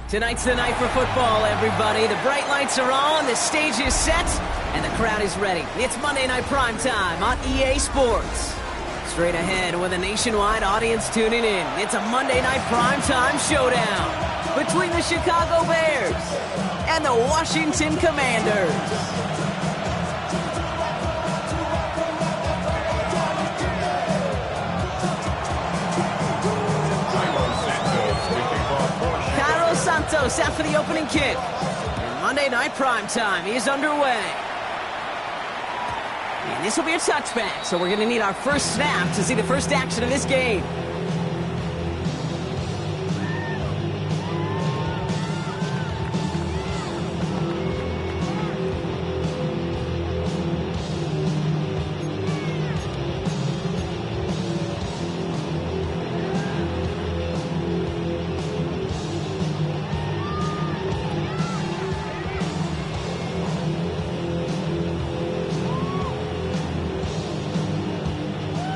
Tonight's the night for football, everybody. The bright lights are on, the stage is set, and the crowd is ready. It's Monday Night Primetime on EA Sports. Straight ahead with a nationwide audience tuning in, it's a Monday Night Primetime showdown between the Chicago Bears and the Washington Commanders. Santos out for the opening kick. And Monday Night Primetime is underway. And this will be a touchback, so we're going to need our first snap to see the first action of this game.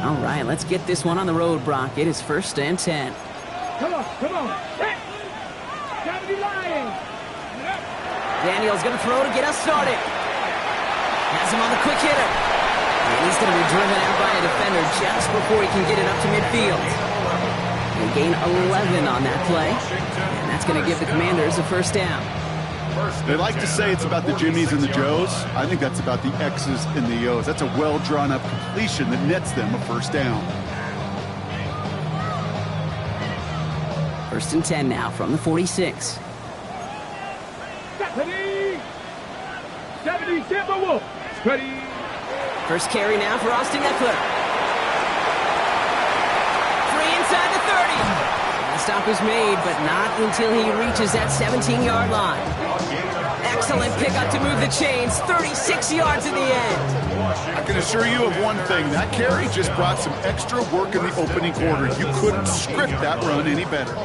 All right, let's get this one on the road, Brock. It is 1st and 10. Come on. Gotta be lying. Daniel's going to throw to get us started. Has him on the quick hitter. And he's going to be driven out by a defender just before he can get it up to midfield. They gain 11 on that play. And that's going to give the Commanders a first down. They like to say it's about the Jimmies and the Joes. I think that's about the X's and the O's. That's a well-drawn-up completion that nets them a first down. 1st and 10 now from the 46. 70, Simba Wolf. Ready. First carry now for Austin Eckler. Free inside the 30. The stop is made, but not until he reaches that 17-yard line. Excellent pickup to move the chains. 36 yards in the end. I can assure you of one thing. That carry just brought some extra work in the opening quarter. You couldn't script that run any better.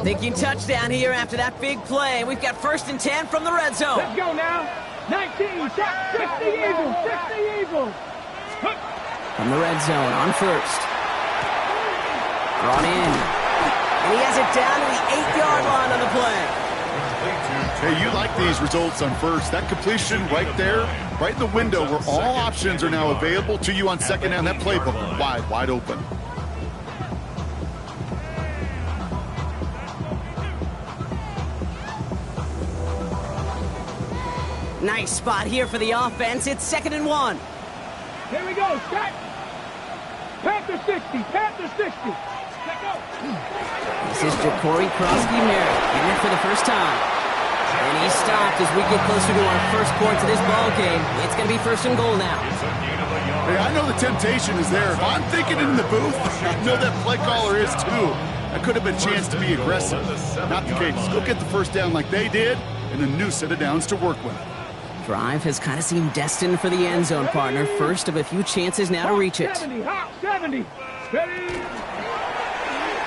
Thinking touchdown here after that big play. We've got 1st and 10 from the red zone. Let's go now. 19, check. 60 Eagles. From the red zone on first. Brought in. And he has it down to the 8-yard line on the play. Hey, you like these results on first. That completion right there, right in the window where all options are now available to you on second down. That playbook wide open. Nice spot here for the offense. It's 2nd and 1. Here we go, Scott. Panther 60. Let go. This is Ja'Cory Crosby-Merritt in it for the first time. And he's stopped as we get closer to our first points of this ball game. It's going to be 1st and goal now. Hey, I know the temptation is there. If I'm thinking in the booth, I know that play caller is too. That could have been a chance to be aggressive. Not the case. Go get the first down like they did, and a new set of downs to work with. Drive has kind of seemed destined for the end zone, partner. First of a few chances now to reach it. 70. Ready.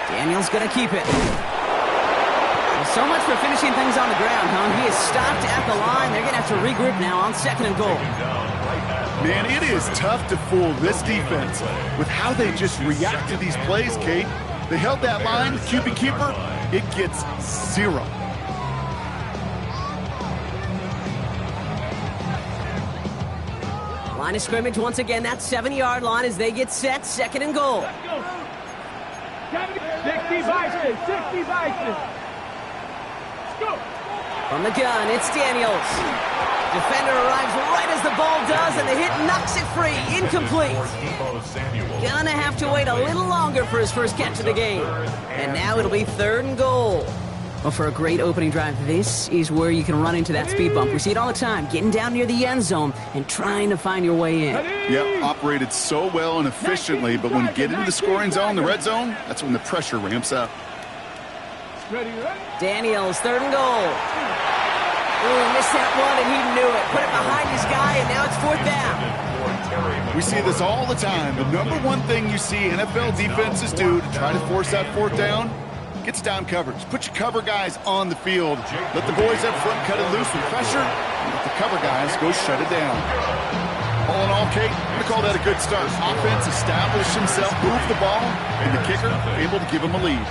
Daniel's going to keep it. Well, so much for finishing things on the ground, huh? He is stopped at the line. They're going to have to regroup now on 2nd and goal. Man, it is tough to fool this defense with how they just react to these plays, Kate. They held that line, QB keeper, it gets 0. Line of scrimmage once again, that 7-yard line as they get set, 2nd and goal. Let's go. 60 Bison. Let's go. From the gun, it's Daniels. Defender arrives right as the ball does, and the hit knocks it free. Incomplete. Gonna have to wait a little longer for his first catch of the game. And now it'll be 3rd and goal. Well, for a great opening drive, this is where you can run into that speed bump. We see it all the time, getting down near the end zone and trying to find your way in. Yep, operated so well and efficiently, but when you get into the scoring zone, the red zone, that's when the pressure ramps up. Daniels, 3rd and goal. Ooh, missed that one, and he knew it. Put it behind his guy, and now it's 4th down. We see this all the time. The number one thing you see NFL defenses do to try to force that 4th down, It's down coverage. Put your cover guys on the field. Let the boys up front cut it loose with pressure. And let the cover guys go shut it down. All in all, Kate, I'm going to call that a good start. Offense established himself, moved the ball, and the kicker able to give him a lead.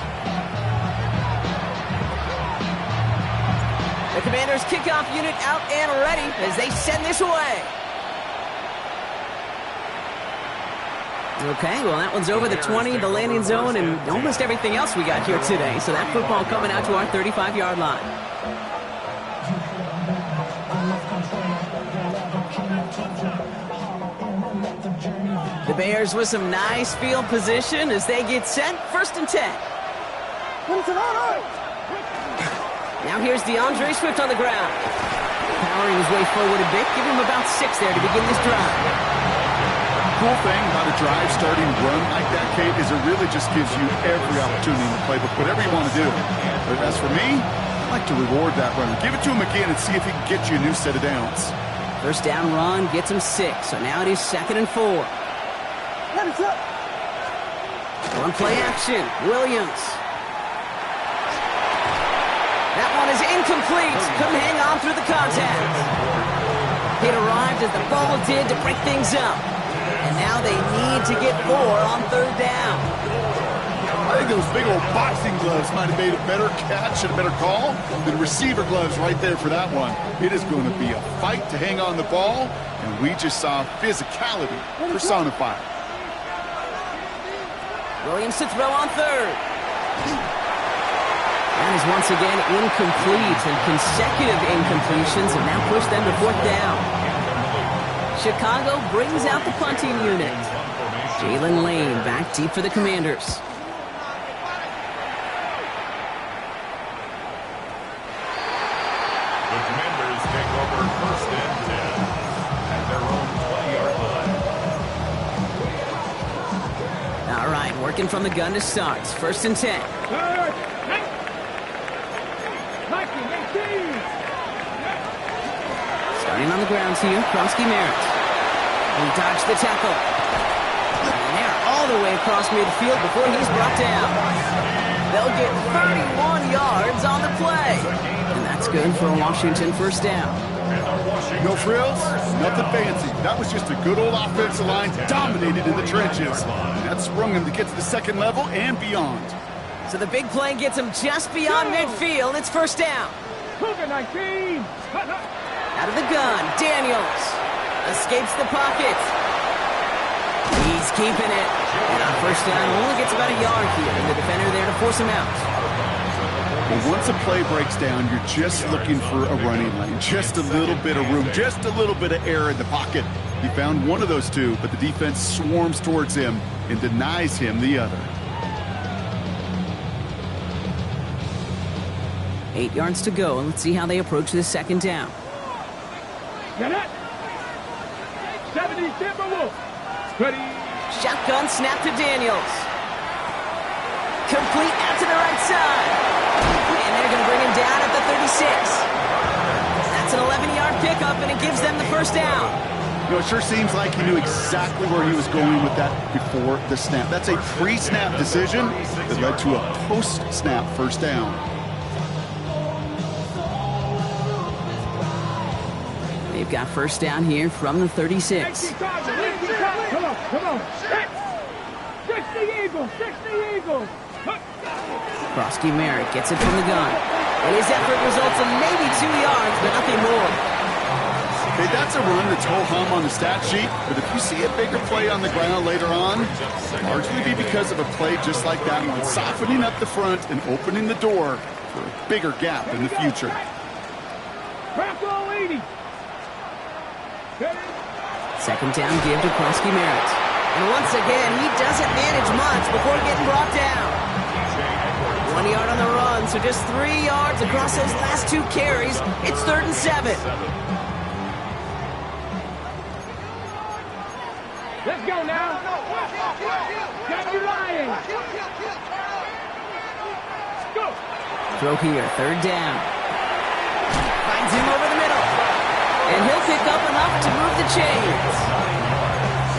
The Commanders' kickoff unit out and ready as they send this away. Okay, well, that one's over the 20, the landing zone, and almost everything else we got here today. So that football coming out to our 35-yard line. The Bears with some nice field position as they get set. 1st and 10. Now here's DeAndre Swift on the ground. Powering his way forward a bit. Give him about 6 there to begin this drive. Cool thing about a drive starting run like that, Kate, is it really just gives you every opportunity in the playbook, whatever you want to do. But as for me, I like to reward that runner. Give it to him again and see if he can get you a new set of downs. 1st down run gets him 6. So now it is 2nd and 4. On play action, Williams. That one is incomplete. Couldn't hang on through the contact. It arrived as the ball did to break things up. And now they need to get 4 on 3rd down. I think those big old boxing gloves might have made a better catch and a better call than receiver gloves right there for that one. It is going to be a fight to hang on the ball, and we just saw physicality personified. Williams to throw on 3rd. That is once again incomplete, and consecutive incompletions have now pushed them to 4th down. Chicago brings out the punting unit. Jalen Lane back deep for the Commanders. The Commanders take over 1st and 10 at their own 20-yard line. All right, working from the gun to start. 1st and 10. Starting on the ground here, Kronsky Merritt. He dodged the tackle. And they're all the way across midfield before he's brought down. They'll get 31 yards on the play. And that's good for a Washington 1st down. No frills, nothing fancy. That was just a good old offensive line dominated in the trenches. And that sprung him to get to the 2nd level and beyond. So the big play gets him just beyond midfield. It's 1st down. Cougar 19. Out of the gun, Daniels escapes the pocket. He's keeping it. And on 1st down, only gets about a yard here. And the defender there to force him out. Well, once a play breaks down, you're just looking for a running lane. Just a little bit of room, just a little bit of air in the pocket. He found one of those two, but the defense swarms towards him and denies him the other. 8 yards to go. Let's see how they approach this 2nd down. Get it. 70 Timberwolves. Ready. Shotgun snap to Daniels. Complete out to the right side. And they're going to bring him down at the 36. That's an 11-yard pickup, and it gives them the 1st down. You know, it sure seems like he knew exactly where he was going with that before the snap. That's a pre-snap decision that led to a post-snap 1st down. They've got 1st down here from the 36. Come on. 60 Eagles. Kronsky Merritt gets it from the gun. And his effort results in maybe 2 yards, but nothing more. Okay, that's a run that's ho-hum on the stat sheet, but if you see a bigger play on the ground later on, largely be because of a play just like that one, softening up the front and opening the door for a bigger gap in the future. Bravo 80. 2nd down give to Kronsky Merritt. And once again, he doesn't manage much before getting brought down. 1 yard on the run, so just 3 yards across those last 2 carries. It's 3rd and 7. Let's go now. Got you lying. Go. Throw here, 3rd down. Finds him over the middle. And he'll pick up enough to move the chains.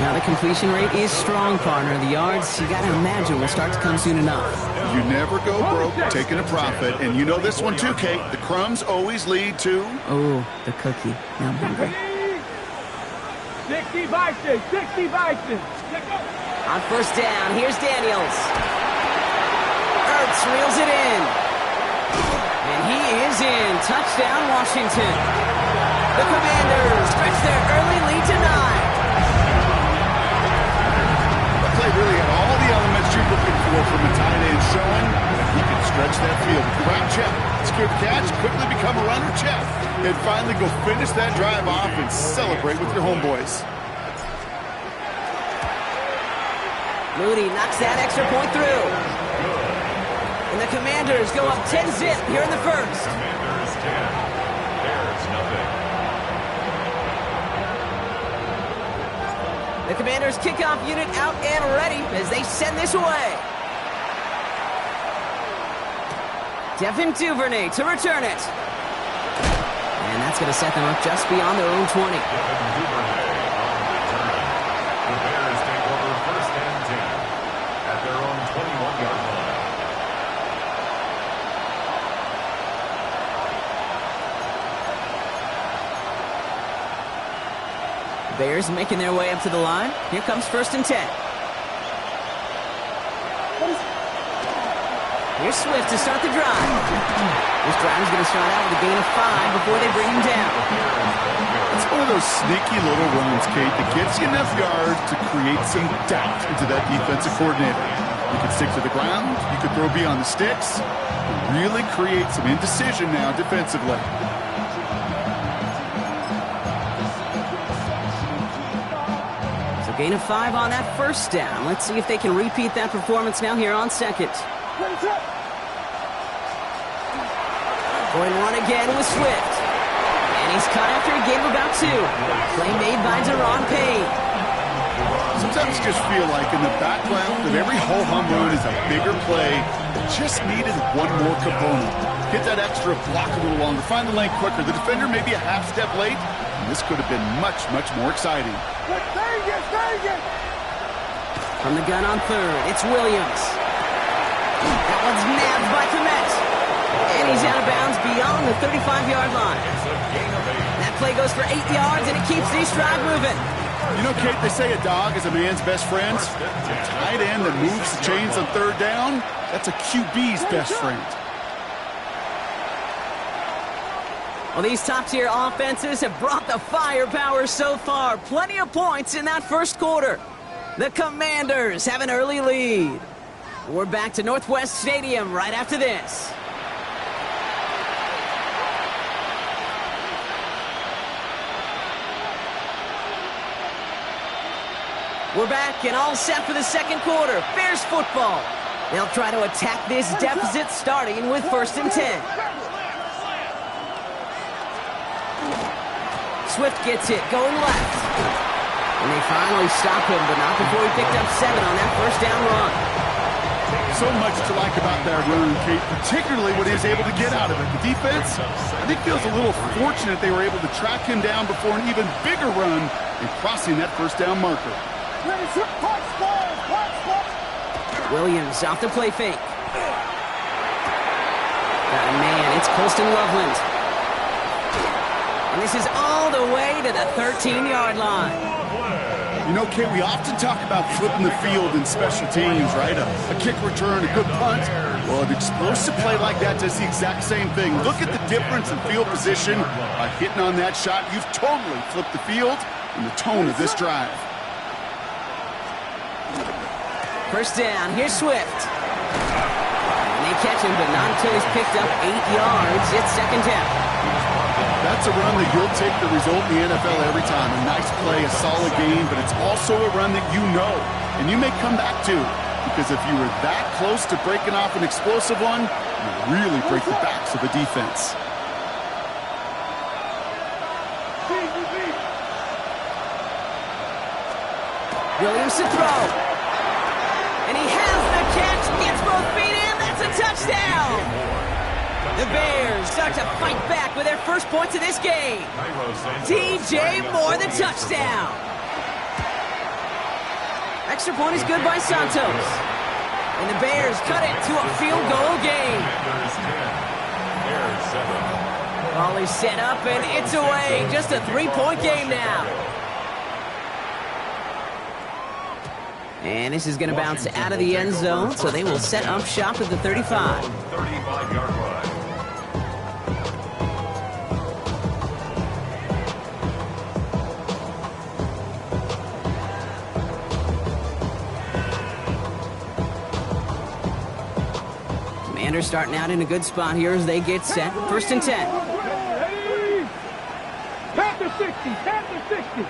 Now the completion rate is strong, partner. The yards, you got to imagine, will start to come soon enough. You never go broke taking a profit. And you know this one too, Kate. The crumbs always lead to... Oh, the cookie. Now I'm hungry. 60 Vikings, 60 Vikings. On first down, here's Daniels. Ertz reels it in. And he is in. Touchdown, Washington. The Commanders stretch their early lead to 9. The play really had all the elements you're looking for from a tight end, showing that he can stretch that field. Route check, secure the catch, quickly become a runner check, and finally go finish that drive off and celebrate with your homeboys. Moody knocks that extra point through. And the Commanders go up 10-zip here in the first. Commanders 10, Bears nothing. The Commanders kickoff unit out and ready as they send this away. Devin Duvernay to return it. And that's going to set them up just beyond their own 20. Devin Duvernay on return. The Bears take over first and 10 at their own 21-yard line. Bears making their way up to the line. Here comes first and 10. Here's Swift to start the drive. This drive is going to start out with a gain of 5 before they bring him down. It's one of those sneaky little runs, Kate, that gets you enough yards to create some doubt into that defensive coordinator. You can stick to the ground. You can throw beyond the sticks. Really create some indecision now defensively. Gain of 5 on that first down. Let's see if they can repeat that performance now here on second. Going run again with Swift. And he's cut after a gain of about 2. Play made by Deron Payne. Sometimes you just feel like in the background that every ho-hum run is a bigger play that just needed one more component. Get that extra block a little longer. Find the lane quicker. The defender may be a half step late. And this could have been much, much more exciting. From the gun on third, it's Williams. That one's nabbed by Komet. And he's out of bounds beyond the 35-yard line. That play goes for 8 yards, and it keeps this drive moving. You know, Kate, they say a dog is a man's best friend. A tight end that moves the chains on third down, that's a QB's best friend. Well, these top-tier offenses have brought the firepower so far. Plenty of points in that first quarter. The Commanders have an early lead. We're back to Northwest Stadium right after this. We're back and all set for the second quarter. Bears football. They'll try to attack this deficit starting with first and 10. Swift gets it, going left. And they finally stop him, but not before he picked up 7 on that first down run. So much to like about that run, Kate, particularly what he was able to get out of it. The defense, I think, feels a little fortunate they were able to track him down before an even bigger run in crossing that first down marker. Williams off the play fake. Oh, man, it's Colston Loveland. And this is all the way to the 13-yard line. You know, Kate, we often talk about flipping the field in special teams, right? A kick return, a good punt. Well, an explosive play like that does the exact same thing. Look at the difference in field position. By hitting on that shot, you've totally flipped the field and the tone of this drive. First down, here's Swift. And they catch him, but not until he's picked up 8 yards. It's second down. That's a run that you'll take the result in the NFL every time. A nice play, a solid game, but it's also a run that you know and you may come back to. Because if you were that close to breaking off an explosive one, you really break the backs of the defense. Williams to throw. And he has the catch, gets both feet in, that's a touchdown! The Bears start to fight back with their first points of this game. DJ Moore, the touchdown. extra point is good by Santos. And the Bears cut it to a field goal game. Commanders 10, Bears 7. Ball is set up, and it's away. Just a 3-point game now. And this is going to bounce out of the end zone, so they will set up shop at the 35. 35-yard line. Commanders starting out in a good spot here as they get set. 1st and 10. Tap the 60, tap the 60.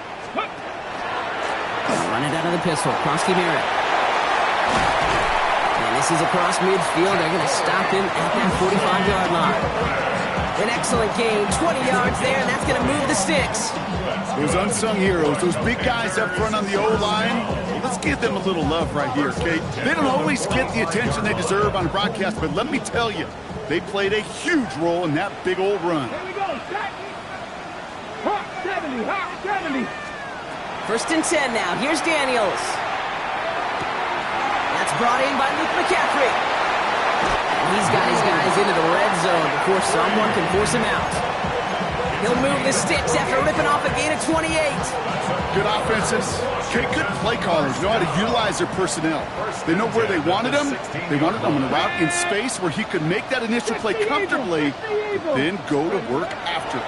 Run it out of the pistol. Krosky Merritt. And this is across midfield. They're going to stop him at that 45-yard line. An excellent gain. 20 yards there, and that's going to move the sticks. Those unsung heroes, those big guys up front on the O-line, let's give them a little love right here, Kate. They don't always get the attention they deserve on broadcast, but let me tell you, they played a huge role in that big old run. Here we go, Jack. Hot 70, hot 70. 1st and 10 now. Here's Daniels. That's brought in by Luke McCaffrey. And he's got his guys into the red zone before someone can force him out. He'll move the sticks after ripping off a gain of 28. Good offenses. Kate, good play callers know how to utilize their personnel. They know where they wanted him. They wanted him on a route in space where he could make that initial play comfortably, then go to work after.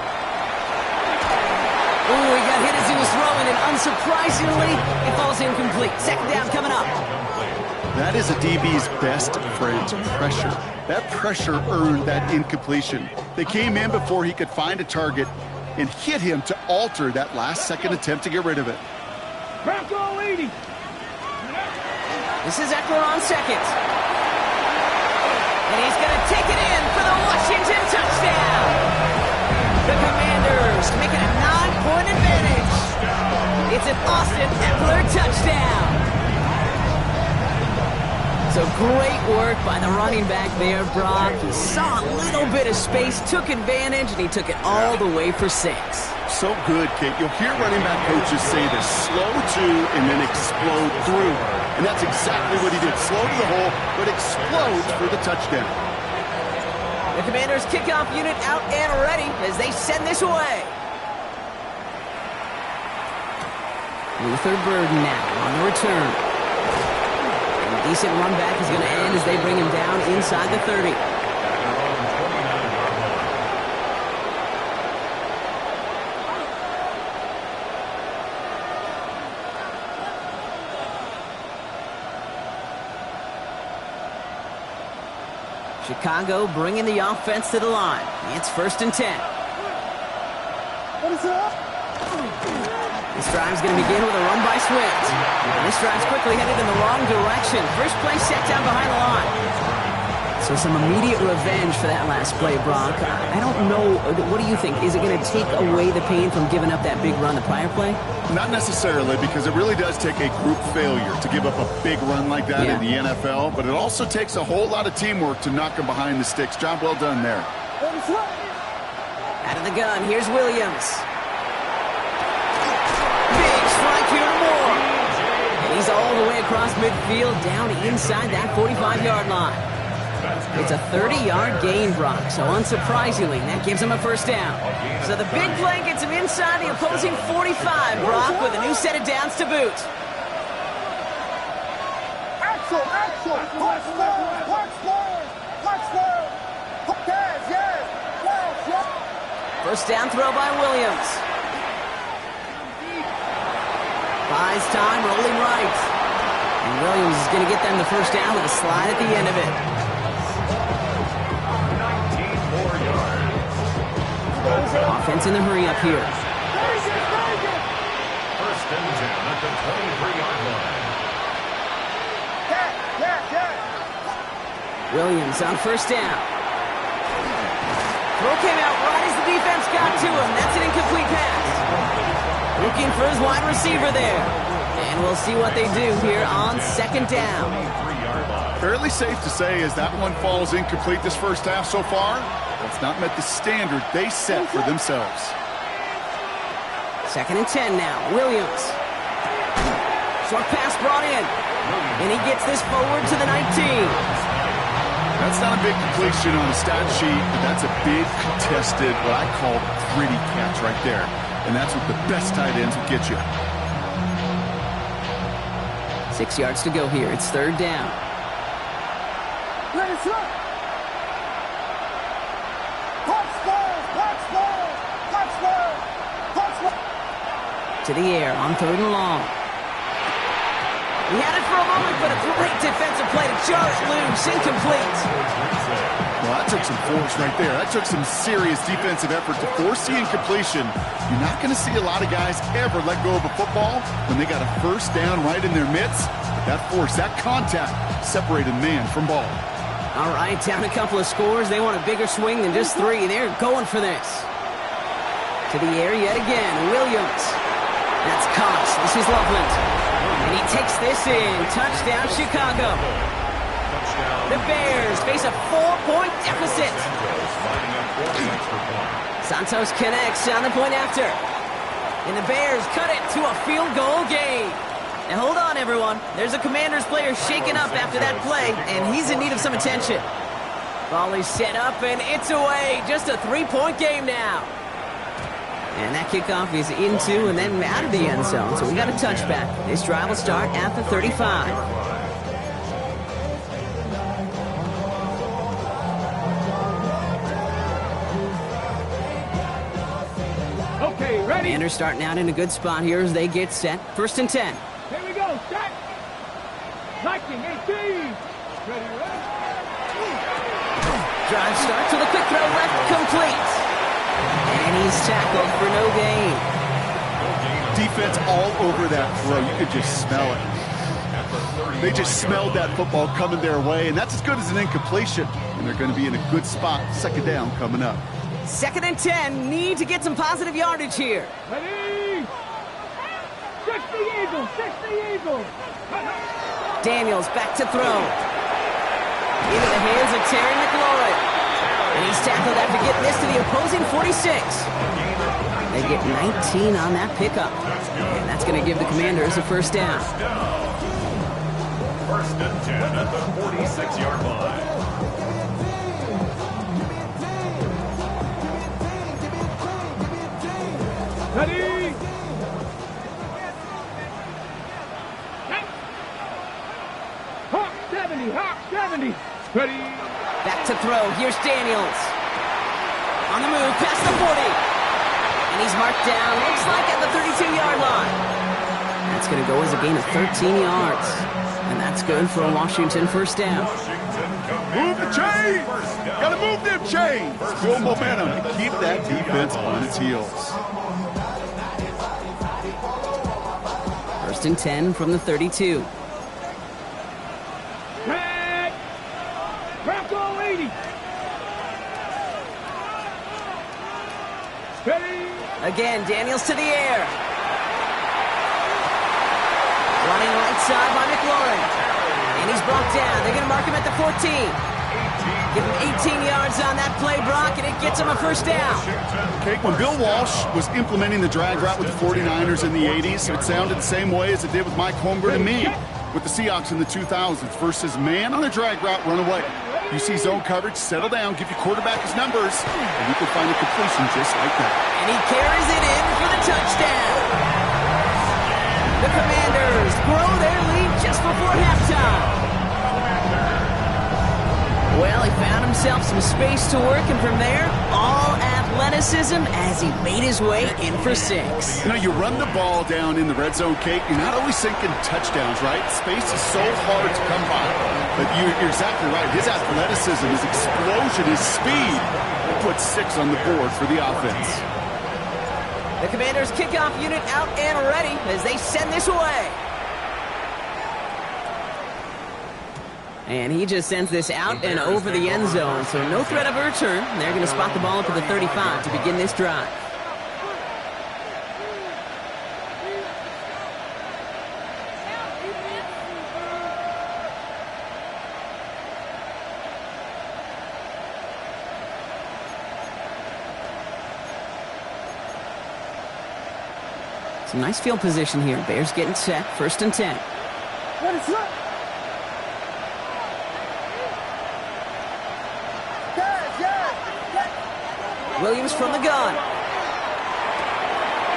Ooh, he got hit as he was throwing, and unsurprisingly, it falls incomplete. 2nd down coming up. That is a DB's best friend, pressure. That pressure earned that incompletion. They came in before he could find a target and hit him to alter that last-second attempt to get rid of it. Bronco 80. This is Eckler on 2nd. And he's going to take it in for the Washington touchdown. The Commanders make it a 9-point advantage. It's an Austin Eckler touchdown. So great work by the running back there, Brock. He saw a little bit of space, took advantage, and he took it all the way for 6. So good, Kate. You'll hear running back coaches say this: slow to and then explode through. And that's exactly what he did. Slow to the hole, but explodes for the touchdown. The Commanders' kickoff unit out and ready as they send this away. Luther Burden now on the return. And a decent run back is going to end as they bring him down inside the 30. Chicago bringing the offense to the line. It's 1st and 10. What is up? This drive's going to begin with a run by Swift. And this drive's quickly headed in the wrong direction. First play set down behind the line. So some immediate revenge for that last play, Brock. I don't know. What do you think? Is it going to take away the pain from giving up that big run the prior play? Not necessarily, because it really does take a group failure to give up a big run like that in the NFL, but it also takes a whole lot of teamwork to knock him behind the sticks. Job well done there. Out of the gun, here's Williams. Big strike here to Moore. And he's all the way across midfield, down inside that 45-yard line. It's a 30-yard gain, Brock, so unsurprisingly, that gives him a 1st down. So the big play gets him inside the opposing 45, Brock, with a new set of downs to boot. Axel, Axel, watch forward, watch forward, watch forward. Pass, yes. 1st down throw by Williams. Buys time, rolling right. And Williams is going to get them the 1st down with a slide at the end of it. 19 more yards. Offense in the hurry up here. 1st and 10 at the 23-yard line. Williams on 1st down. Throw came out right as the defense got to him. That's an incomplete pass. Looking for his wide receiver there. And we'll see what they do here on 2nd down. Fairly safe to say as that one falls incomplete this first half so far, that's not met the standard they set for themselves. 2nd and 10 now. Williams. Short pass brought in. And he gets this forward to the 19. That's not a big completion on the stat sheet, but that's a big contested, what I call gritty catch right there. And that's what the best tight ends will get you. 6 yards to go here. It's third down. To the air on third and long. He had it for a moment, but a great defensive play to jar it loose. Incomplete. Well, that took some force right there. That took some serious defensive effort to force the incompletion. You're not going to see a lot of guys ever let go of a football when they got a first down right in their midst. But that force, that contact, separated man from ball. All right, down a couple of scores. They want a bigger swing than just 3. They're going for this. To the air yet again. Williams. That's Cox. This is Loveland. And he takes this in. Touchdown, Chicago. The Bears face a 4-point deficit. Santos connects on the point after. And the Bears cut it to a field goal game. Now hold on, everyone. There's a Commanders player shaken up after that play, and he's in need of some attention. Ball is set up, and it's away. Just a 3-point game now. And that kickoff is into and then out of the end zone, so we got a touchback. This drive will start at the 35. Okay, ready? Commanders starting out in a good spot here as they get set. First and 10. Here we go, set. 19, 18. Ready, ready. Drive starts with a quick throw left, complete. And he's tackled for no gain. Defense all over that throw. You could just smell it. They just smelled that football coming their way, and that's as good as an incompletion. And they're going to be in a good spot. Second down coming up. Second and 10. Need to get some positive yardage here. Ready? 60 Eagles, 60 Eagles. Daniels back to throw. Into the hands of Terry McLaurin. And he's tackled after getting this to the opposing 46. They get 19 on that pickup. And that's going to give the Commanders a first down. First and 10 at the 46-yard line. Ready? Hawk 70, Hawk 70. Ready? Back to throw. Here's Daniels. On the move, past the 40. And he's marked down, looks like at the 32-yard line. That's going to go as a gain of 13 yards. And that's good for a Washington first down. Move the chains! Got to move them chains! Build momentum to keep that defense on its heels. First and 10 from the 32. Bronco 80. Ready? Again, Daniels to the air. Running right side by McLaurin. And he's brought down. They're going to mark him at the 14. Give him 18 yards on that play, Brock, and it gets him a first down. Okay, when Bill Walsh was implementing the drag route with the 49ers in the 80s, it sounded the same way as it did with Mike Holmgren and me with the Seahawks in the 2000s versus man on a drag route, run away. You see zone coverage, settle down, give your quarterback his numbers, and you can find a completion just like that. And he carries it in for the touchdown. The Commanders grow their lead just before halftime. Well, he found himself some space to work, and from there, all athleticism as he made his way in for 6. You know, you run the ball down in the red zone, Kate, you're not always thinking touchdowns, right? Space is so hard to come by. But you're exactly right. His athleticism, his explosion, his speed put 6 on the board for the offense. The Commanders' kickoff unit out and ready as they send this away. And he just sends this out and over the end zone, so no threat of a return. They're going to spot the ball up at the 35 to begin this drive. Some nice field position here. Bears getting set. 1st and 10. Williams from the gun.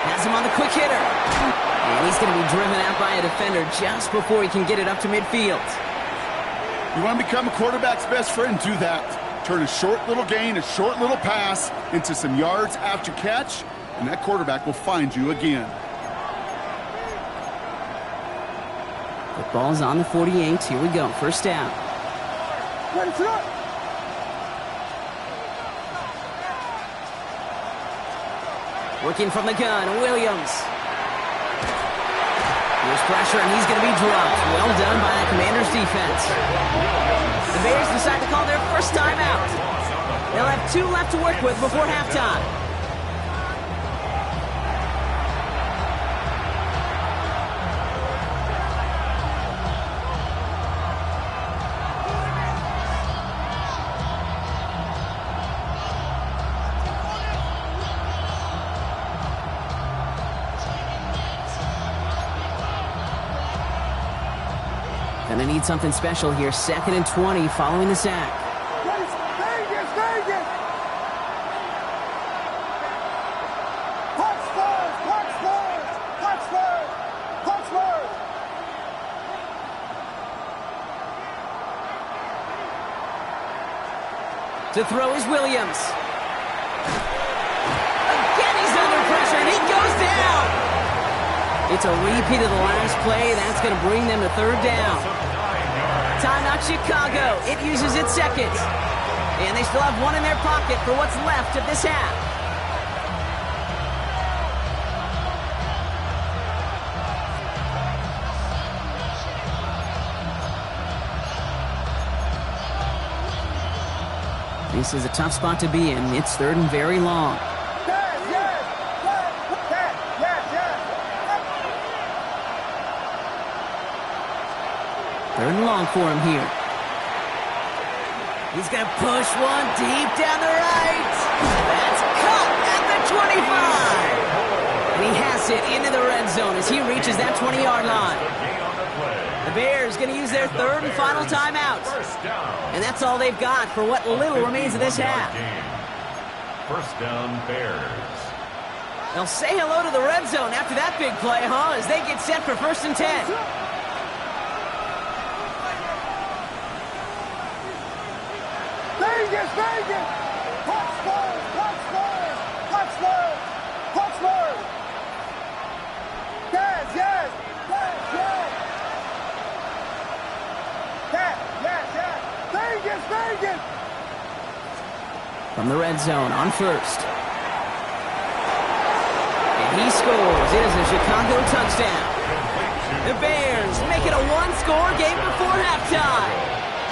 Has him on the quick hitter. And he's going to be driven out by a defender just before he can get it up to midfield. You want to become a quarterback's best friend? Do that. Turn a short little gain, a short little pass into some yards after catch, and that quarterback will find you again. The ball's on the 48. Here we go. 1st down. Working from the gun, Williams. Here's pressure, and he's going to be dropped. Well done by the Commanders' defense. The Bears decide to call their first timeout. They'll have 2 left to work with before halftime. Gonna need something special here. 2nd and 20 following the sack. Vegas! To throw is Williams. Again, he's under pressure, and he goes down. It's a repeat of the last play. That's going to bring them to 3rd down. Timeout Chicago. It uses its seconds. And they still have 1 in their pocket for what's left of this half. This is a tough spot to be in. It's 3rd and very long. Third and long for him here. He's going to push one deep down the right. That's caught at the 25. And he has it into the red zone as he reaches that 20-yard line. The Bears going to use their 3rd and final timeout. And that's all they've got for what little remains of this half. 1st down, Bears. They'll say hello to the red zone after that big play, huh? As they get set for 1st and 10. Vegas! Touchdown! Yes! Vegas! From the red zone on 1st. And he scores. It is a Chicago touchdown. The Bears make it a 1-score game before halftime.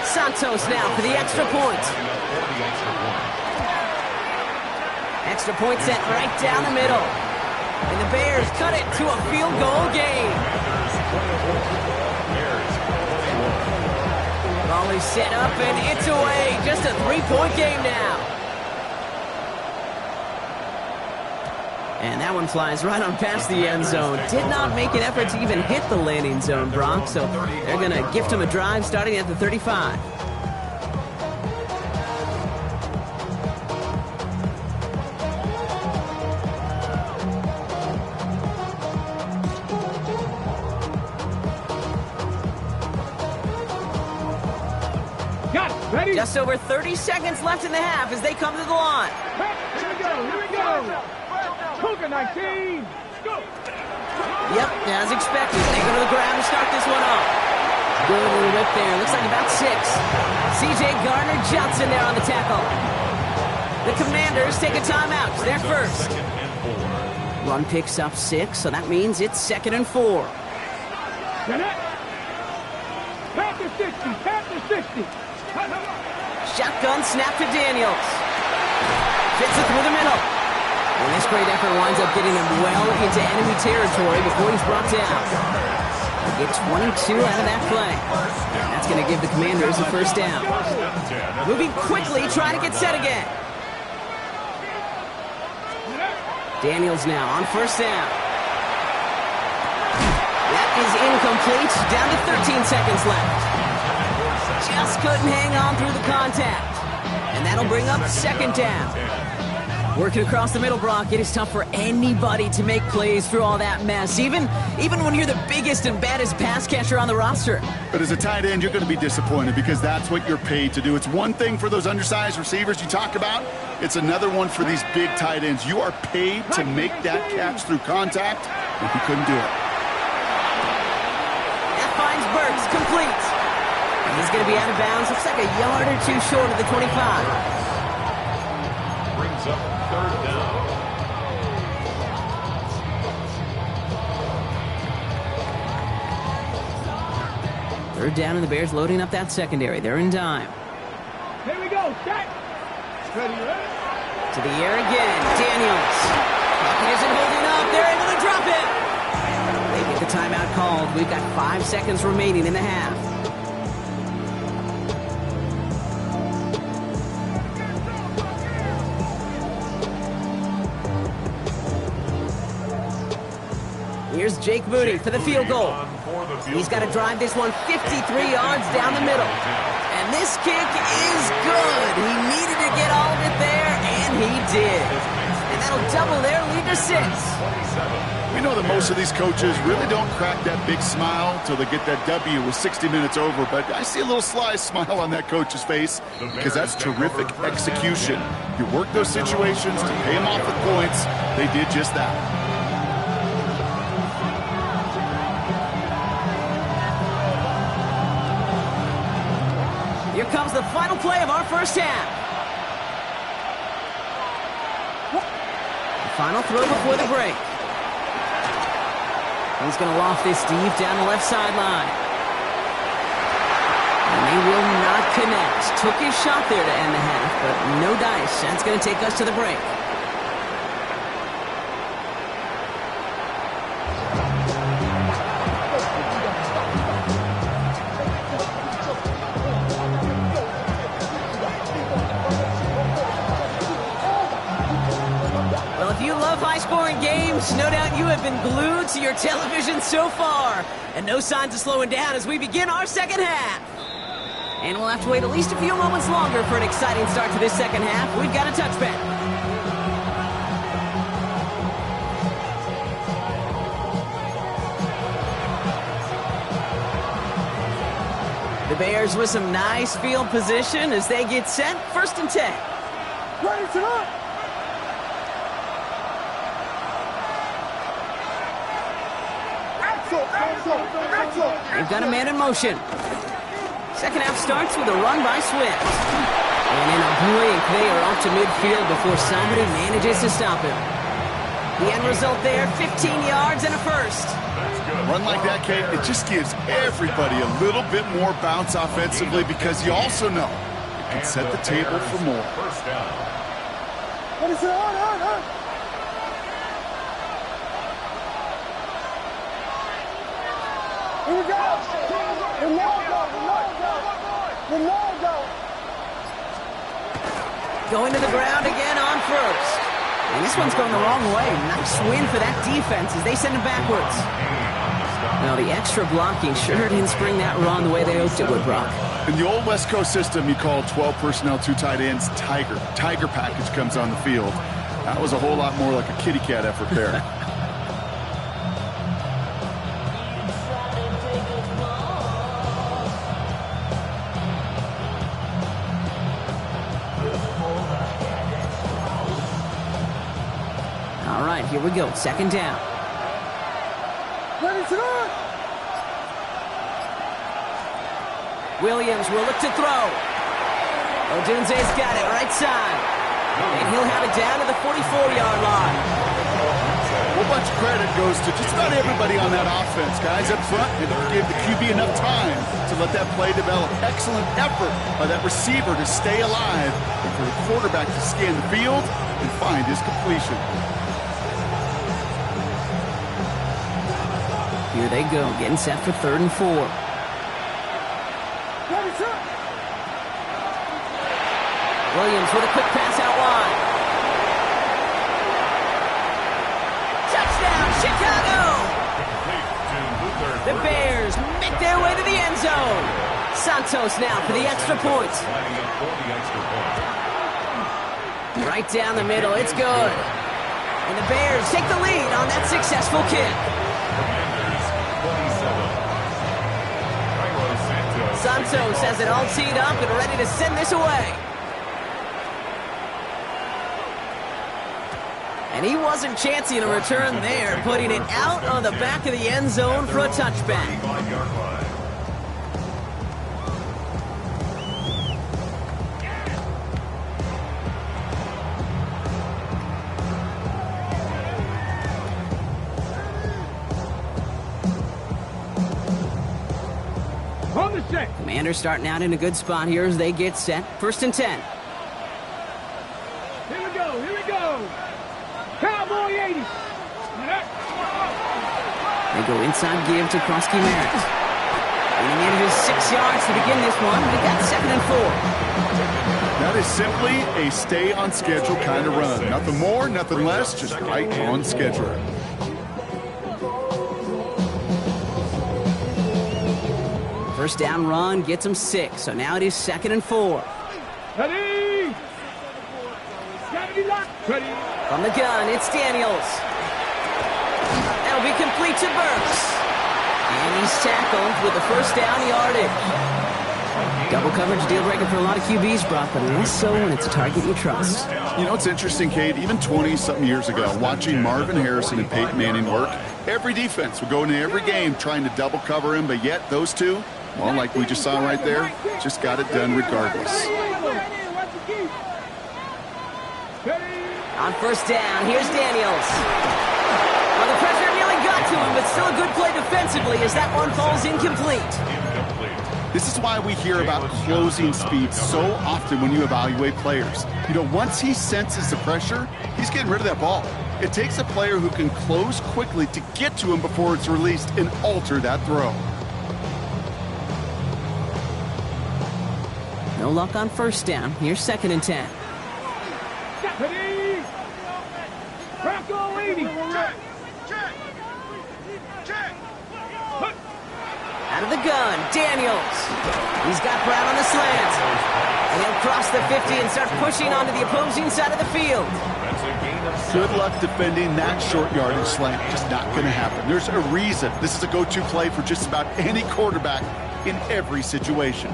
Santos now for the extra point. Extra point sent right down the middle. And the Bears cut it to a field goal game. Ball is set up and it's away. Just a 3-point game now. And that one flies right on past the end zone. Did not make an effort to even hit the landing zone, Brock. So they're going to gift him a drive starting at the 35. Ready? Just over 30 seconds left in the half as they come to the line. Here we go. Cougar 19. Go. Yep, as expected. They go to the ground to start this one off. Good little whip there. Looks like about 6. C.J. Gardner-Johnson there on the tackle. The Commanders take a timeout. They're first. Run picks up 6, so that means it's 2nd and 4. Panther 60. Shotgun snap to Daniels. Fits it through the middle. And this great effort winds up getting him well into enemy territory before he's brought down. They get 22 out of that play. That's going to give the Commanders a 1st down. Moving quickly, trying to get set again. Daniels now on 1st down. is incomplete. Down to 13 seconds left. Just couldn't hang on through the contact. And that'll bring up second down. Working across the middle, Brock, it is tough for anybody to make plays through all that mess, even when you're the biggest and baddest pass catcher on the roster. But as a tight end, you're going to be disappointed because that's what you're paid to do. It's one thing for those undersized receivers you talk about. It's another one for these big tight ends. You are paid to make that catch through contact, and he couldn't do it. That finds Burks, complete. And he's going to be out of bounds. Looks like a yard or two short of the 25. Brings up third down. Third down, and the Bears loading up that secondary. They're in dime. Here we go. Set. Ready, ready. To the air again. Daniels. Pocket isn't holding up. They're able to drop it. They get the timeout called. We've got 5 seconds remaining in the half. Here's Jake Moody for the field goal. He's got to drive this one 53 yards down the middle. And this kick is good. He needed to get all of it there, and he did. And that'll double their lead to 6. We know that most of these coaches really don't crack that big smile until they get that W with 60 minutes over, but I see a little sly smile on that coach's face because that's terrific execution. You work those situations to pay them off with points. They did just that. Here comes the final play of our first half. The final throw before the break. He's going to loft this deep down the left sideline. And they will not connect. Took his shot there to end the half, but no dice. That's going to take us to the break. High-scoring games, no doubt you have been glued to your television so far. And no signs of slowing down as we begin our second half. And we'll have to wait at least a few moments longer for an exciting start to this second half. We've got a touchback. The Bears with some nice field position as they get set. 1st and 10. Ready to run. They've got a man in motion. Second half starts with a run by Swift. And in a blink, they are off to midfield before somebody manages to stop him. The end result there, 15 yards and a first. A run like that, Kate, it just gives everybody a little bit more bounce offensively because you also know it can set the table for more. First down. What is it? On. Here we go. The logo. Going to the ground again on first. And this one's going the wrong way. Nice win for that defense as they send it backwards. Now, the extra blocking sure didn't spring that run the way they hoped it would, Brock. In the old West Coast system, you call 12 personnel, 2 tight ends, Tiger. Tiger package comes on the field. That was a whole lot more like a kitty cat effort there. All right, here we go. 2nd down. Ready to run. Williams will look to throw. Odunze's got it right side. And he'll have it down to the 44-yard line. A whole bunch of credit goes to just about everybody on that offense. Guys up front, they gave the QB enough time to let that play develop. Excellent effort by that receiver to stay alive and for the quarterback to scan the field and find his completion. Here they go, getting set for 3rd and 4. Ready to. Williams with a quick pass out wide. Touchdown, Chicago! The Bears make their way to the end zone. Santos now for the extra point. Right down the middle, it's good. And the Bears take the lead on that successful kick. Santos has it all teed up and ready to send this away. And he wasn't chancing a return there, putting it out on the back of the end zone for a touchback. On the set. Commanders starting out in a good spot here as they get set. 1st and 10. Here we go, here we go. Cowboy 80. They go inside give to Krosky Merritt. Leading in his 6 yards to begin this one. We got 2nd and 4. That is simply a stay on schedule kind of run. Nothing more, nothing less, just right on schedule. First down run gets him 6, so now it is 2nd and 4. Ready. Ready. From the gun, it's Daniels. That'll be complete to Burks. And he's tackled with the first down yardage. Double coverage deal breaker for a lot of QBs, Brock, but less so when it's a target you trust. You know, it's interesting, Kate, even 20-something years ago, watching Marvin Harrison and Peyton Manning work, every defense would go into every game trying to double cover him, but yet those two, well, like we just saw right there, just got it done regardless. On first down, here's Daniels. Well, the pressure nearly got to him, but still a good play defensively as that one falls incomplete. This is why we hear about closing speed so often when you evaluate players. You know, once he senses the pressure, he's getting rid of that ball. It takes a player who can close quickly to get to him before it's released and alter that throw. No luck on first down. Here's 2nd and 10. Ready. Bronco 80. Check. Out of the gun, Daniels. He's got Brown on the slant. And he'll cross the 50 and start pushing onto the opposing side of the field. Good luck defending that short yardage slant. Just not going to happen. There's a reason this is a go-to play for just about any quarterback in every situation.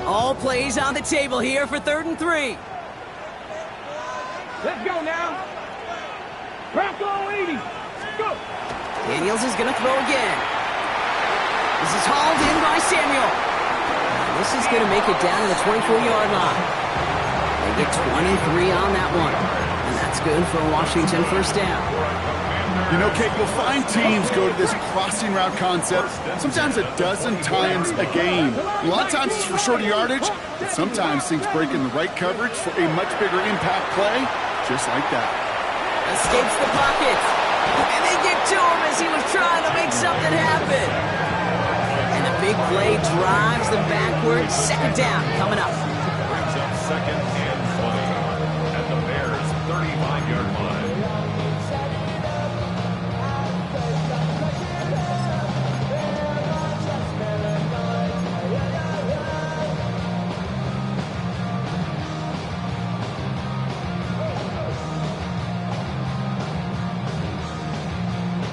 All plays on the table here for 3rd and 3. Let's go now. Bronco 80. Go. Daniels is going to throw again. This is hauled in by Samuel. And this is going to make it down to the 24-yard line. They get 23 on that one. And that's good for a Washington first down. You know, Kate, you'll find teams go to this crossing route concept sometimes a dozen times a game. A lot of times it's for shorter yardage, but sometimes things break in the right coverage for a much bigger impact play, just like that. Escapes the pocket. And they get to him as he was trying to make something happen. And the big play drives them backwards. 2nd down coming up. Brings up 2nd and 20 at the Bears' 35-yard line.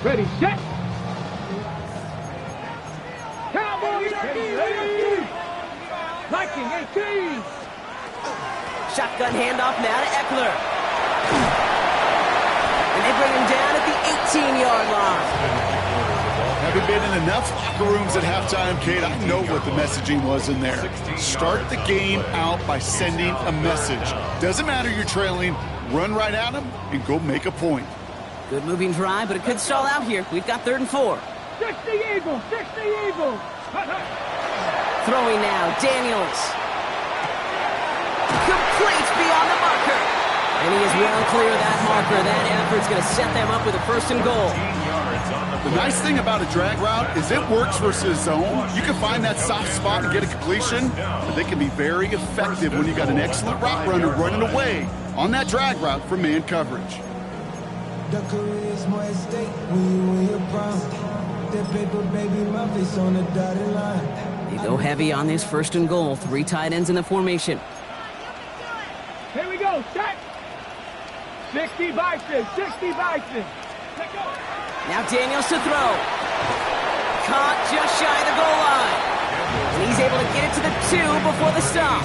Ready, set. Cowboys 18. Viking 18. Shotgun handoff now to Eckler. And they bring him down at the 18-yard line. Having been in enough locker rooms at halftime, Kate, I know what the messaging was in there. Start the game out by sending a message. Doesn't matter you're trailing, run right at them and go make a point. Good moving drive, but it could stall out here. We've got 3rd and 4. 60 Eagles. 60 Eagles. Throwing now, Daniels. Complete beyond the marker. And he is well clear of that marker. That effort's going to set them up with a 1st and goal. The nice thing about a drag route is it works versus zone. You can find that soft spot and get a completion, but they can be very effective when you got an excellent route runner running away on that drag route from man coverage. The career is more at stake when you win your prime. That paper, baby, my face on the dotted line. They go heavy on this 1st and goal. 3 tight ends in the formation. Here we go, set. 60 Bison, 60 Bison. Let go. Now Daniels to throw. Caught just shy of the goal line. And he's able to get it to the 2 before the stop.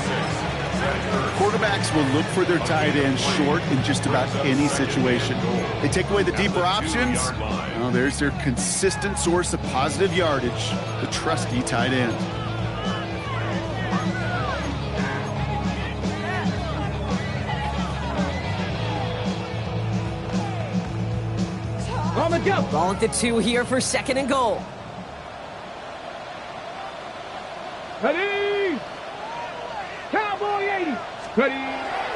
Quarterbacks will look for their tight ends short in just about any situation. They take away the deeper options. Well, there's their consistent source of positive yardage, the trusty tight end. On the go. Ball at the 2 here for 2nd and goal. Ready. Cowboy 80. Ready.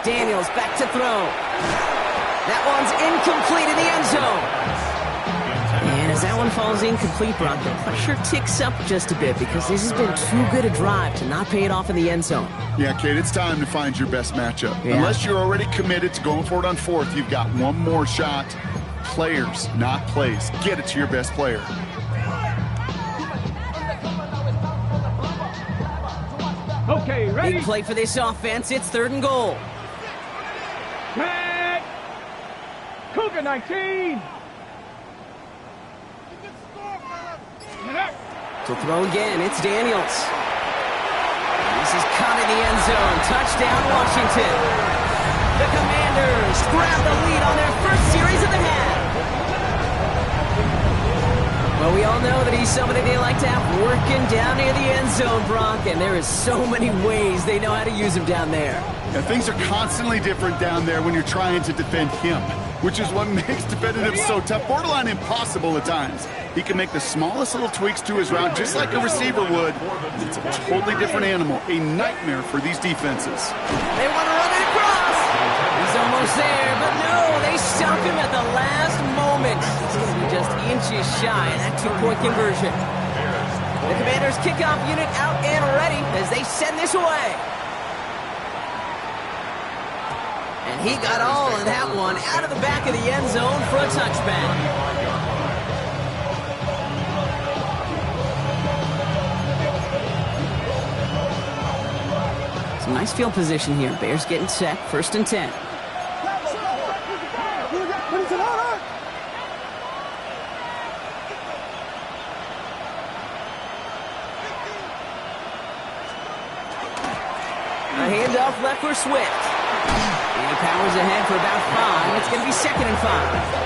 Daniels back to throw. That one's incomplete in the end zone. And as that one falls incomplete, Brock, the pressure ticks up just a bit because this has been too good a drive to not pay it off in the end zone. Yeah, Kate, it's time to find your best matchup. Yeah. Unless you're already committed to going for it on 4th, you've got one more shot. Players, not plays. Get it to your best player. Okay, ready. Big play for this offense. It's 3rd and goal. Set. Cougar 19. To throw again, it's Daniels. This is caught in the end zone. Touchdown, Washington. The Commanders grab the lead on their 1st series of the half. Well, we all know that he's somebody they like to have working down near the end zone, Brock, and there is so many ways they know how to use him down there. Yeah, things are constantly different down there when you're trying to defend him, which is what makes defending him so tough, borderline impossible at times. He can make the smallest little tweaks to his route, just like a receiver would. It's a totally different animal, a nightmare for these defenses. They want to run it across. He's almost there, but no, they stop him at the last moment. He's going to be just inches shy of that 2-point conversion. The Commanders kickoff unit out and ready as they send this away. And he got all of that one out of the back of the end zone for a touchback. Some nice field position here. Bears getting set. 1st and 10. A handoff left for Swift. And he powers ahead for about 5. It's going to be 2nd and 5.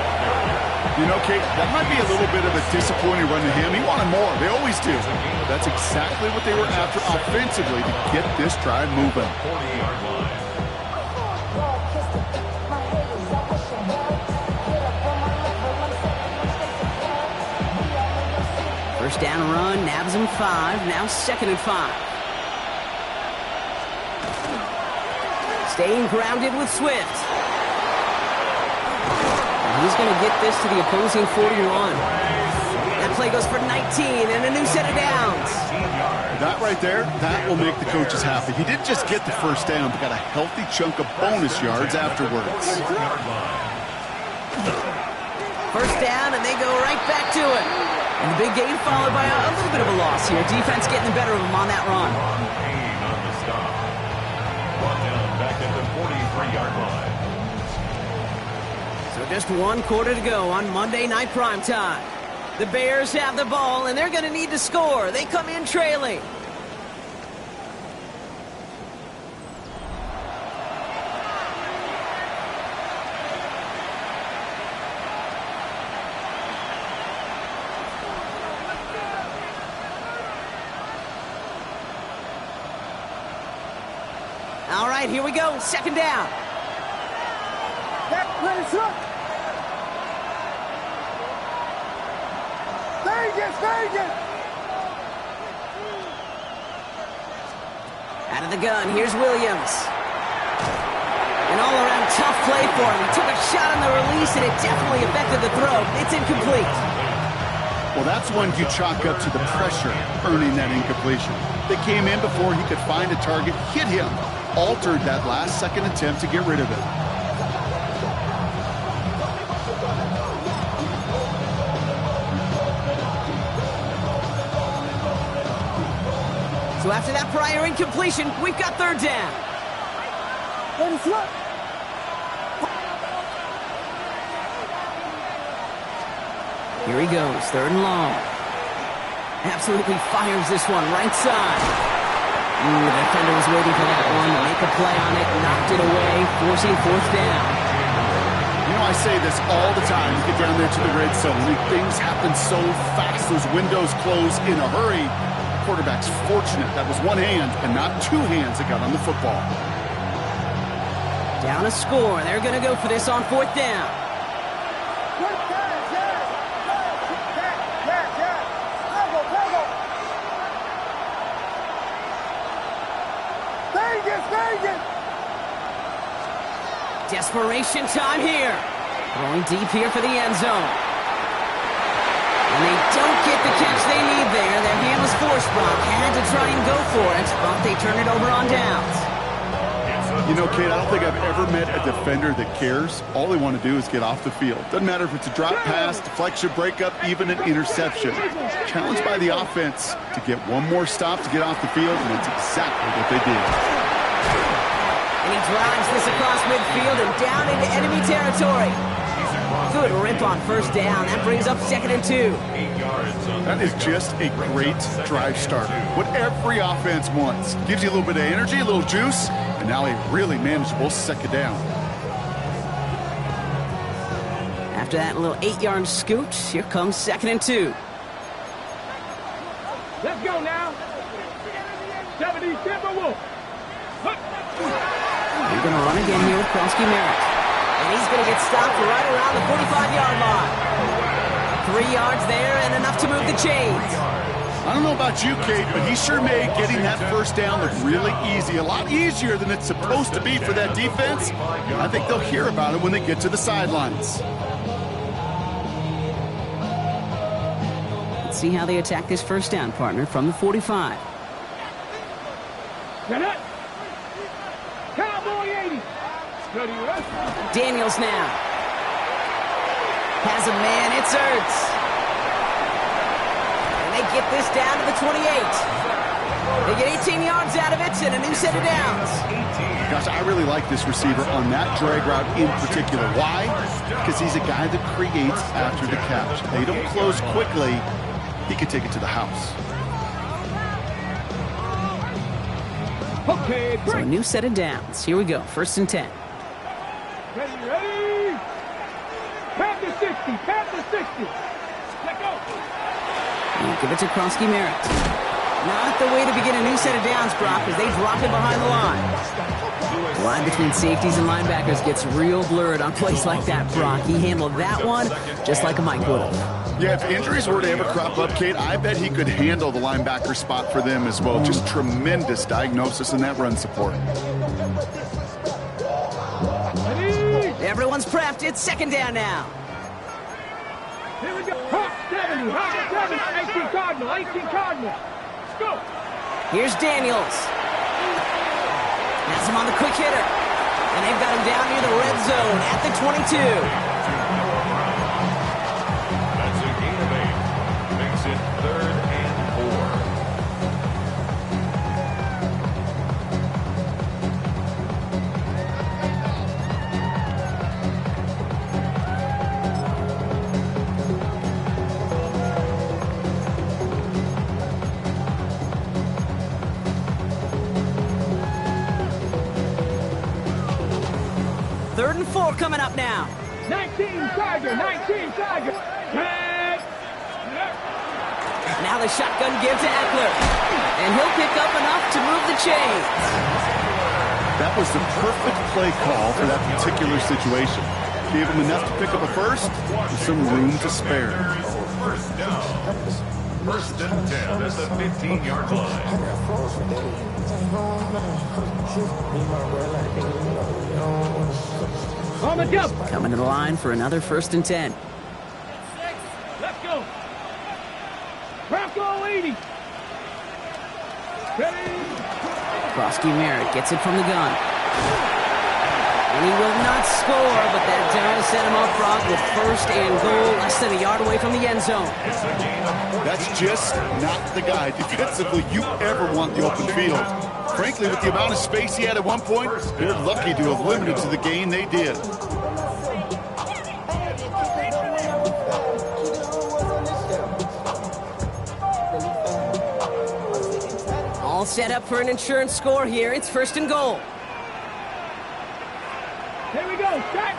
You know, Kate, that might be a little bit of a disappointing run to him. He wanted more. They always do. That's exactly what they were after offensively to get this drive moving. 40-yard line. First down run, nabs him 5. Now 2nd and 5. Staying grounded with Swift. He's going to get this to the opposing 41. That play goes for 19 and a new set of downs. That right there, that will make the coaches happy. He didn't just get the first down, but got a healthy chunk of bonus yards afterwards. First down, and they go right back to it. And the big gain followed by a little bit of a loss here. Defense getting the better of him on that run. Payne on the stop. Brought down back at the 43-yard line. So just 1 quarter to go on Monday Night Primetime. The Bears have the ball, and they're going to need to score. They come in trailing. All right, here we go. 2nd down. Out of the gun, here's Williams. An all-around tough play for him. He took a shot on the release, and it definitely affected the throw. It's incomplete. Well, that's one you chalk up to the pressure earning that incompletion. They came in before he could find a target, hit him, altered that last-second attempt to get rid of it. So after that prior incompletion, we've got third down. Here he goes, third and long. Absolutely fires this one, right side. The defender was waiting for that one to make a play on it, knocked it away, forcing fourth down. You know, I say this all the time. You get down there to the red zone, and things happen so fast. Those windows close in a hurry. Quarterback's fortunate that was one hand and not two hands that got on the football. Down a score. They're going to go for this on fourth down. Desperation time here. Throwing deep here for the end zone. And they don't get the catch they need there. Their hand was forced, Brock. Had to try and go for it, but they turn it over on downs. You know, Kate, I don't think I've ever met a defender that cares. All they want to do is get off the field. Doesn't matter if it's a drop pass, deflection, breakup, even an interception. Challenged by the offense to get one more stop to get off the field, and that's exactly what they did. And he drives this across midfield and down into enemy territory. Good rip on first down. That brings up 2nd and 2. That is just a great drive starter. What every offense wants. Gives you a little bit of energy, a little juice, and now a really manageable second down. After that little 8-yard scoot, here comes 2nd and 2. Let's go now. 70 Timberwolves. They're going to run again here with Kronsky Merritt. And he's going to get stopped right around the 45-yard line. 3 yards there and enough to move the chains. I don't know about you, Kate, but he sure made getting that first down look really easy. A lot easier than it's supposed to be for that defense. I think they'll hear about it when they get to the sidelines. Let's see how they attack this first down, partner, from the 45. Get it. Cowboy 80. Daniels now. Has a man, it's Ertz. And they get this down to the 28. They get 18 yards out of it and a new set of downs. Gosh, I really like this receiver on that drag route in particular. Why? Because he's a guy that creates after the catch. They don't close quickly. He can take it to the house. Okay, so a new set of downs. Here we go, 1st and 10. Ready? Pat the 60, pat the 60. Let go. And give it to Kronsky Merritt. Not the way to begin a new set of downs, Brock, as they drop it behind the line. The line between safeties and linebackers gets real blurred on plays like that, Brock. He handled that one just like a Mike would have. Yeah, if injuries were to ever crop up, Kate, I bet he could handle the linebacker spot for them as well. Just tremendous diagnosis in that run support. Everyone's prepped. It's 2nd down now. Here we go. Hawk 70, Hawk 70, 18 Cardinal, 18 Cardinal. Let's go. Here's Daniels. Has him on the quick hitter. And they've got him down near the red zone at the 22. That's a gain of 8. Makes it 3rd and 4. Third and 4 coming up now. 19 Tiger, 19 Tiger. Now the shotgun give to Eckler. And he'll pick up enough to move the chains. That was the perfect play call for that particular situation. Gave him enough to pick up a first with some room to spare. First down. 1st and 10 at the 15-yard line. On the jump. Coming to the line for another 1st and 10. Let's go. Bronco 80. Ready. Krosky Merritt gets it from the gun. And he will not score, but that does set him up front with 1st and goal, less than a yard away from the end zone. That's just not the guy defensively you ever want the open field. Frankly, with the amount of space he had at one point, they're lucky to have limited to the gain they did. All set up for an insurance score here. It's 1st and goal. Here we go. Set.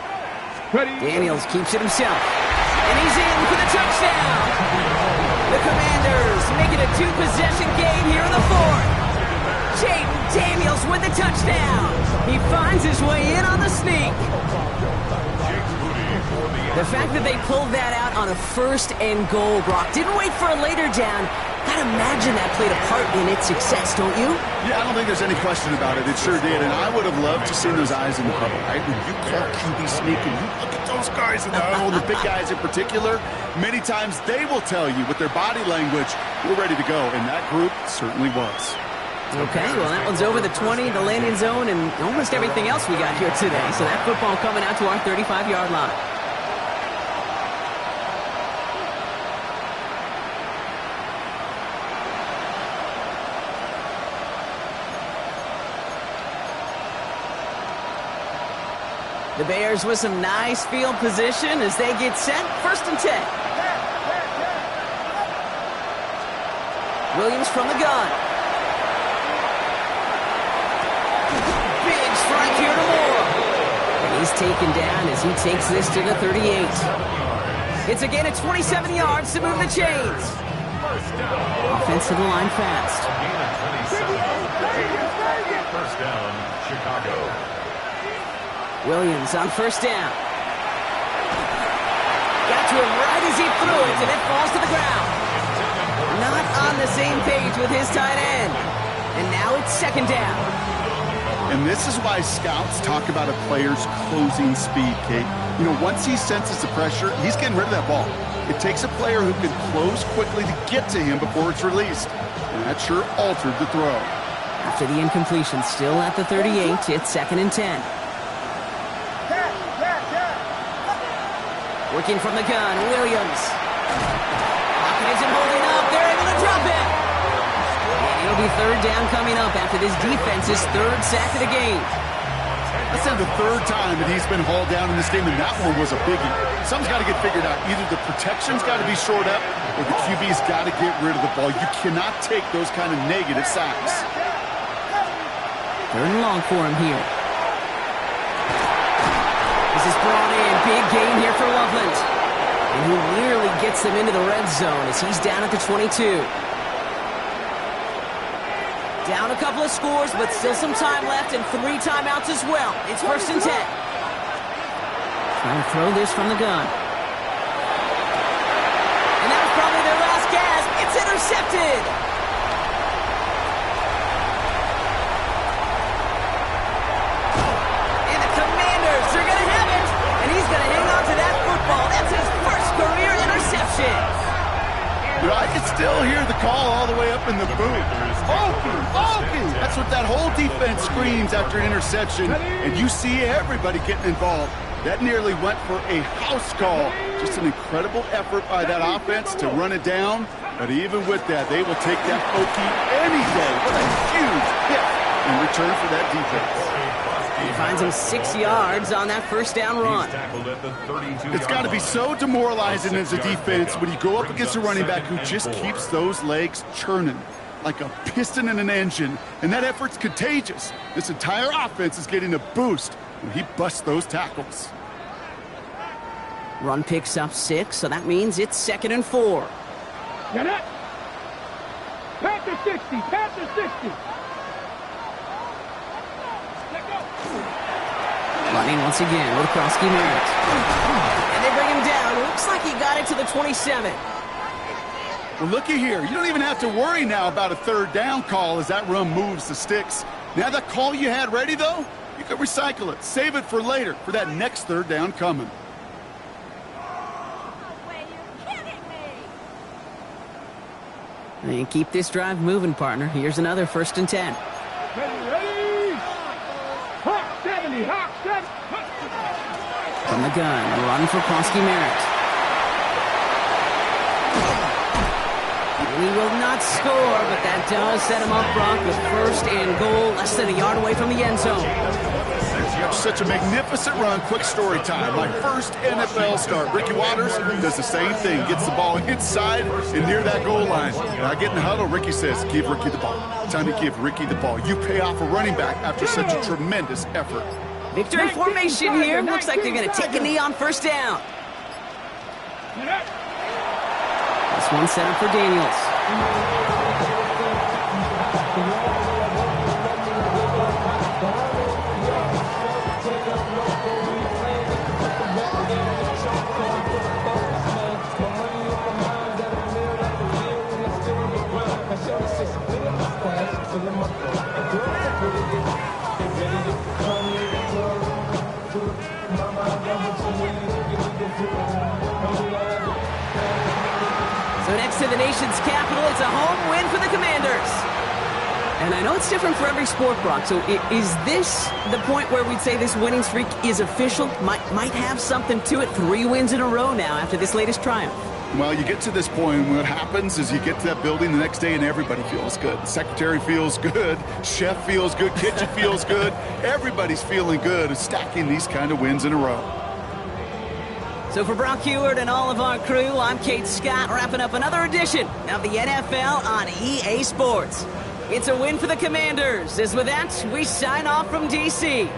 Ready. Daniels keeps it himself. And he's in for the touchdown. The Commanders make it a 2-possession game here in the 4th. Jaden Daniels with the touchdown. He finds his way in on the sneak. The fact that they pulled that out on a 1st and goal, Brock, didn't wait for a later down. Gotta imagine that played a part in its success, don't you? Yeah, I don't think there's any question about it. It sure did, and I would have loved to see those eyes in the huddle, right? When you call QB sneak and you look at those guys in the huddle, the big guys in particular, many times they will tell you with their body language, we're ready to go, and that group certainly was. Okay, well, that one's over the 20, the landing zone, and almost everything else we got here today. So that football coming out to our 35-yard line. The Bears with some nice field position as they get set. 1st and 10. Williams from the gun. Big strike here to Moore. And he's taken down as he takes this to the 38. It's again at 27 yards to move the chains. Offensive line fast. 1st down, Chicago. Williams on 1st down. Got to him right as he threw it, and it falls to the ground. Not on the same page with his tight end. And now it's 2nd down. And this is why scouts talk about a player's closing speed, Kate. You know, once he senses the pressure, he's getting rid of that ball. It takes a player who can close quickly to get to him before it's released. And that sure altered the throw. After the incompletion, still at the 38, it's 2nd and 10. Working from the gun, Williams. Pocket isn't holding up. They're able to drop it. And it'll be 3rd down coming up after this defense's 3rd sack of the game. That's the 3rd time that he's been hauled down in this game, and that one was a biggie. Something's got to get figured out. Either the protection's got to be shored up, or the QB's got to get rid of the ball. You cannot take those kind of negative sacks. 3rd and long for him here. This is brought in. Big gain here for Loveland. And he nearly gets them into the red zone as he's down at the 22. Down a couple of scores, but still some time left and 3 timeouts as well. It's 1st and 10. Trying to throw this from the gun. And that was probably their last gasp. It's intercepted. I can still hear the call all the way up in the booth. Okey! That's what that whole defense screams after an interception, and you see everybody getting involved. That nearly went for a house call. Just an incredible effort by that offense to run it down, but even with that, they will take that Okey any day. What a huge hit in return for that defense. He finds him 6 yards on that 1st down run. It's got to be so demoralizing as a defense when you go up against a running back who just keeps those legs churning like a piston in an engine, and that effort's contagious. This entire offense is getting a boost when he busts those tackles. Run picks up 6, so that means it's 2nd and 4. Get it. Panther 60, Panther 60. Running once again with Krosky Merritt. And they bring him down. Looks like he got it to the 27. Well, looky here. You don't even have to worry now about a 3rd down call as that run moves the sticks. Now that call you had ready, though, You can recycle it. Save it for later, for that next third down coming. And keep this drive moving, partner. Here's another 1st and 10. Ready! Hawk 70, Hawk 70. From the gun, run for Prosky Merritt. He will not score, but that does set him up, Brock, with 1st and goal, less than a yard away from the end zone. Such a magnificent run. Quick story time. My first NFL start. Ricky Watters does the same thing. Gets the ball inside and near that goal line. Now get in the huddle. Ricky says, give Ricky the ball. Time to give Ricky the ball. You pay off a running back after such a tremendous effort. Victory formation here. Looks like they're going to take a knee on 1st down. This one set up for Daniels. So next to the nation's capital, it's a home win for the Commanders. And I know it's different for every sport, Brock. So is this the point where we'd say this winning streak is official? Might have something to it. 3 wins in a row now after this latest triumph. Well, you get to this point, and what happens is you get to that building the next day and everybody feels good. The secretary feels good, chef feels good, kitchen feels good. Everybody's feeling good stacking these kind of wins in a row. So for Brock Heward and all of our crew, I'm Kate Scott, wrapping up another edition of the NFL on EA Sports. It's a win for the Commanders, as with that, we sign off from D.C.